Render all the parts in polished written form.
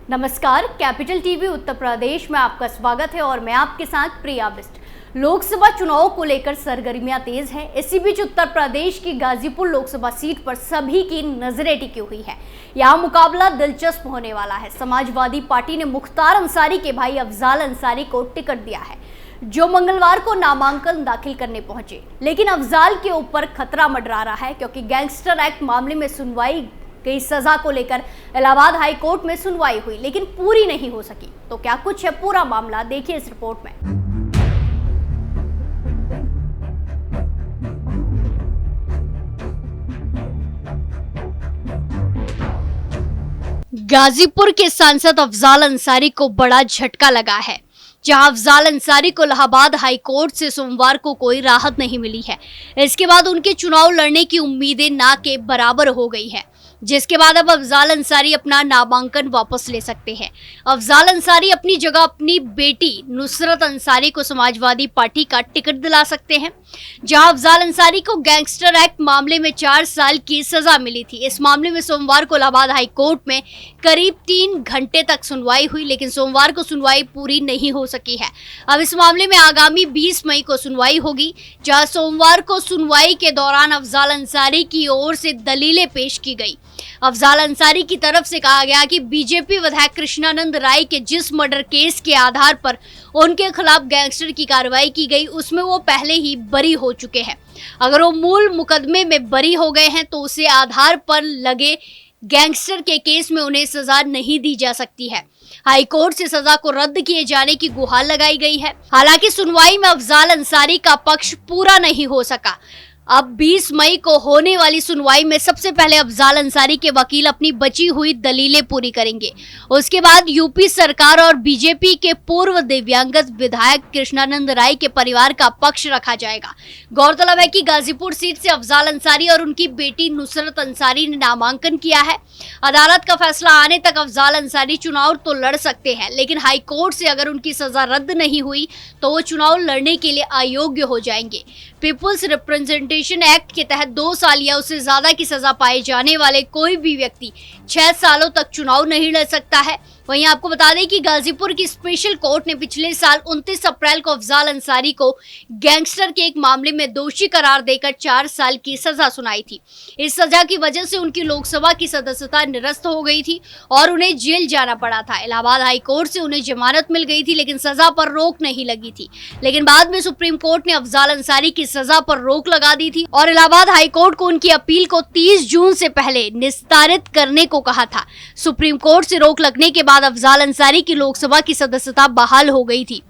नमस्कार, capital TV Uttar Pradesh में आपका स्वागत है और मैं आपके साथ प्रिया बिस्ट। लोकसभा चुनाव को लेकर सरगर्मियां तेज हैं। इसी बीच उत्तर प्रदेश की गाजीपुर लोकसभा सीट पर सभी की नजरें टिकी हुई है। यहां मुकाबला दिलचस्प होने वाला है। समाजवादी पार्टी ने मुख्तार अंसारी के भाई अफजाल अंसारी को टिकट दिया है, जो मंगलवार को नामांकन दाखिल करने पहुंचे। लेकिन अफजाल के ऊपर खतरा मंडरा रहा है, क्योंकि गैंगस्टर एक्ट मामले में सुनवाई कई सजा को लेकर इलाहाबाद हाई कोर्ट में सुनवाई हुई, लेकिन पूरी नहीं हो सकी। तो क्या कुछ है पूरा मामला, देखिए इस रिपोर्ट में। गाजीपुर के सांसद अफजाल अंसारी को बड़ा झटका लगा है, जहां अफजाल अंसारी को इलाहाबाद हाई कोर्ट से सोमवार को कोई राहत नहीं मिली है। इसके बाद उनके चुनाव लड़ने की उम्मीदें ना के बराबर हो गई है, जिसके बाद अब अफजाल अंसारी अपना नामांकन वापस ले सकते हैं। अफजाल अंसारी अपनी जगह अपनी बेटी नुसरत अंसारी को समाजवादी पार्टी का टिकट दिला सकते हैं, जहां अफजाल अंसारी को गैंगस्टर एक्ट मामले में 4 साल की सजा मिली थी। इस मामले में सोमवार को इलाहाबाद हाई कोर्ट में करीब 3 घंटे तक सुनवाई हुई, लेकिन सोमवार को सुनवाई पूरी नहीं हो सकी है। अब इस मामले में आगामी 20 मई को सुनवाई होगी, जहां सोमवार को सुनवाई के दौरान अफजाल अंसारी की ओर से दलीलें पेश की गई। अफजाल अंसारी की तरफ से कहा गया कि बीजेपी विधायक कृष्णानंद राय के जिस मर्डर केस के आधार पर उनके खिलाफ गैंगस्टर की कार्रवाई की गई, उसमें वो पहले ही बरी हो चुके हैं। अगर वो मूल मुकदमे में बरी हो गए हैं तो उसे आधार पर लगे गैंगस्टर के केस में उन्हें सजा नहीं दी जा सकती है। हाई कोर्ट से सजा को रद्द किए जाने की गुहार लगाई गई है। हालांकि सुनवाई में अफजाल अंसारी का पक्ष पूरा नहीं हो सका। अब 20 मई को होने वाली सुनवाई में सबसे पहले अफजाल अंसारी के वकील अपनी बची हुई दलीलें पूरी करेंगे। उसके बाद यूपी सरकार और बीजेपी के पूर्व दिव्यांगत विधायक कृष्णानंद राय के परिवार का पक्ष रखा जाएगा। गौरतलब है कि गाजीपुर सीट से अफजाल अंसारी और उनकी बेटी नुसरत अंसारी ने नामांकन किया है। अदालत का फैसला आने तक अफजाल अंसारी चुनाव तो लड़ सकते हैं, लेकिन हाई कोर्ट से अगर उनकी सजा रद्द नहीं हुई तो वो चुनाव लड़ने के लिए अयोग्य हो जाएंगे। पीपुल्स रिप्रेजेंटेशन एक्ट के तहत 2 साल या उससे ज्यादा की सजा पाए जाने वाले कोई भी व्यक्ति 6 सालों तक चुनाव नहीं लड़ सकता है। वहीं आपको बता दें कि गाजीपुर की स्पेशल कोर्ट ने पिछले साल 29 अप्रैल को अफजाल अंसारी को गैंगस्टर के एक मामले में दोषी करार देकर 4 साल की सजा सुनाई थी। इस सजा की वजह से उनकी लोकसभा की सदस्यता निरस्त हो गई थी और उन्हें जेल जाना पड़ा था। इलाहाबाद हाई कोर्ट से उन्हें जमानत मिल गई थी, लेकिन सजा पर रोक नहीं लगी थी। लेकिन बाद में सुप्रीम कोर्ट ने अफजाल अंसारी की सजा पर रोक लगा दी थी और इलाहाबाद हाई कोर्ट को उनकी अपील को 30 जून से पहले निस्तारित करने को कहा था। सुप्रीम कोर्ट से रोक लगने के बाद अफजाल अंसारी की लोकसभा की सदस्यता बहाल हो गई थी।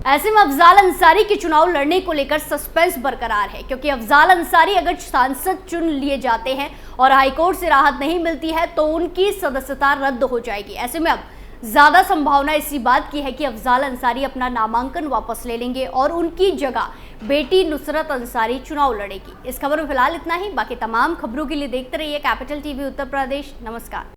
ऐसे में अफजाल अंसारी के चुनाव लड़ने को लेकर सस्पेंस बरकरार है, क्योंकि अफजाल अंसारी अगर सांसद चुन लिए जाते हैं और हाईकोर्ट से राहत नहीं मिलती है तो उनकी सदस्यता रद्द हो जाएगी। ऐसे में अब ज्यादा संभावना इसी बात की है कि अफजाल अंसारी अपना नामांकन वापस ले लेंगे और उनकी जगह बेटी नुसरत अंसारी चुनाव लड़ेगी। इस खबर में फिलहाल इतना ही। बाकी तमाम खबरों के लिए देखते रहिए कैपिटल टीवी उत्तर प्रदेश। नमस्कार।